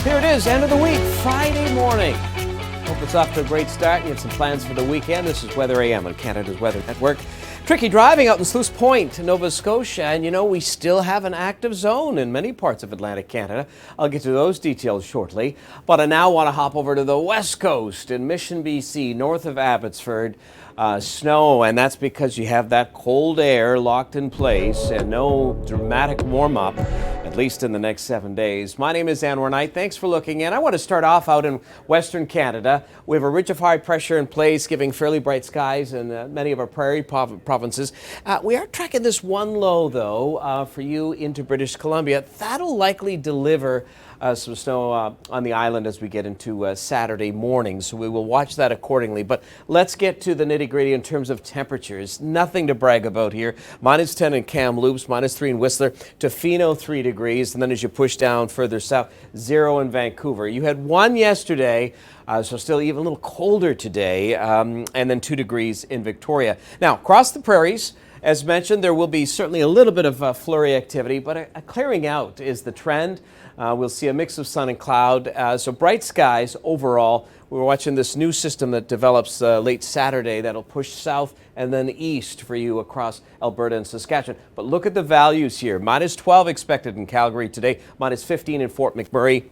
Here it is, end of the week, Friday morning. Hope it's off to a great start. You have some plans for the weekend. This is Weather AM on Canada's Weather Network. Tricky driving out in Sluice Point, Nova Scotia, and you know we still have an active zone in many parts of Atlantic Canada. I'll get to those details shortly, but I now want to hop over to the west coast in Mission, BC, north of Abbotsford. Snow, and that's because you have that cold air locked in place and no dramatic warm-up, at least in the next 7 days. My name is Anwar Knight. Thanks for looking in. I want to start off out in Western Canada. We have a ridge of high pressure in place, giving fairly bright skies in many of our prairie provinces. We are tracking this one low, though, for you into British Columbia. That'll likely deliver some snow on the island as we get into Saturday morning, so we will watch that accordingly. But let's get to the nitty-gritty in terms of temperatures. Nothing to brag about here. Minus 10 in Kamloops, minus 3 in Whistler, Tofino 3 degrees, and then as you push down further south, 0 in Vancouver. You had 1 yesterday, so still even a little colder today, and then 2 degrees in Victoria. Now, across the prairies, as mentioned, there will be certainly a little bit of flurry activity, but a clearing out is the trend. We'll see a mix of sun and cloud, so bright skies overall. We're watching this new system that develops late Saturday that'll push south and then east for you across Alberta and Saskatchewan. But look at the values here. Minus 12 expected in Calgary today, minus 15 in Fort McMurray,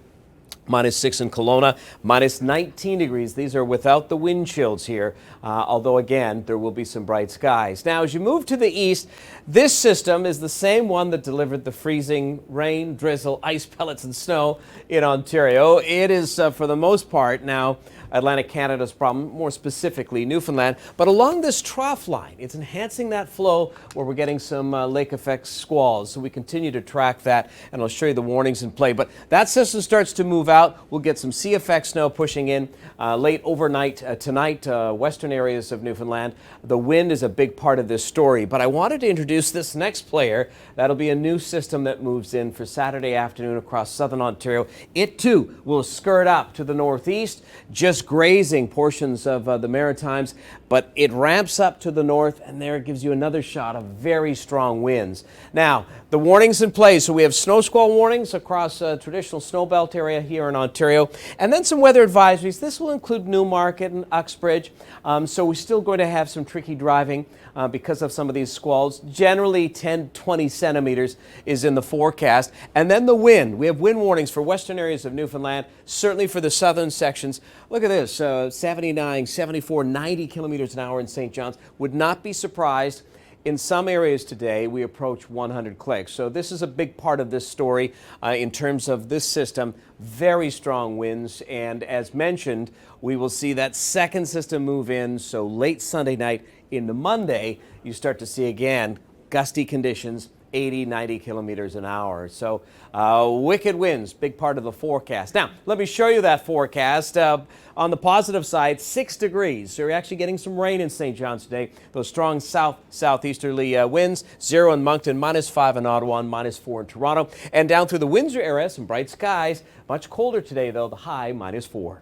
minus 6 in Kelowna, minus 19 degrees. These are without the wind chills here, although again, there will be some bright skies. Now, as you move to the east, this system is the same one that delivered the freezing rain, drizzle, ice pellets, and snow in Ontario. It is, for the most part, now Atlantic Canada's problem, more specifically Newfoundland. But along this trough line, it's enhancing that flow where we're getting some lake effect squalls. So we continue to track that, and I'll show you the warnings in play. But that system starts to move out. We'll get some sea effect snow pushing in late overnight tonight, western areas of Newfoundland. The wind is a big part of this story. But I wanted to introduce this next player. That'll be a new system that moves in for Saturday afternoon across southern Ontario. It too will skirt up to the northeast, just grazing portions of the Maritimes, but it ramps up to the north, and there it gives you another shot of very strong winds. Now, the warnings in place. So we have snow squall warnings across traditional snowbelt area here in Ontario, and then some weather advisories. This will include Newmarket and Uxbridge, so we're still going to have some tricky driving because of some of these squalls. Generally 10-20 centimeters is in the forecast. And then the wind. We have wind warnings for western areas of Newfoundland, certainly for the southern sections. Look at this, 79, 74, 90 kilometers an hour in St. John's. Would not be surprised. In some areas today, we approach 100 clicks. So this is a big part of this story in terms of this system. Very strong winds. And as mentioned, we will see that second system move in. So late Sunday night into Monday, you start to see again gusty conditions, 80, 90 kilometers an hour. So wicked winds, big part of the forecast. Now, let me show you that forecast. On the positive side, 6 degrees. So you're actually getting some rain in St. John's today. Those strong southeasterly winds, 0 in Moncton, minus 5 in Ottawa, and minus 4 in Toronto. And down through the Windsor area, some bright skies. Much colder today, though, the high, minus 4.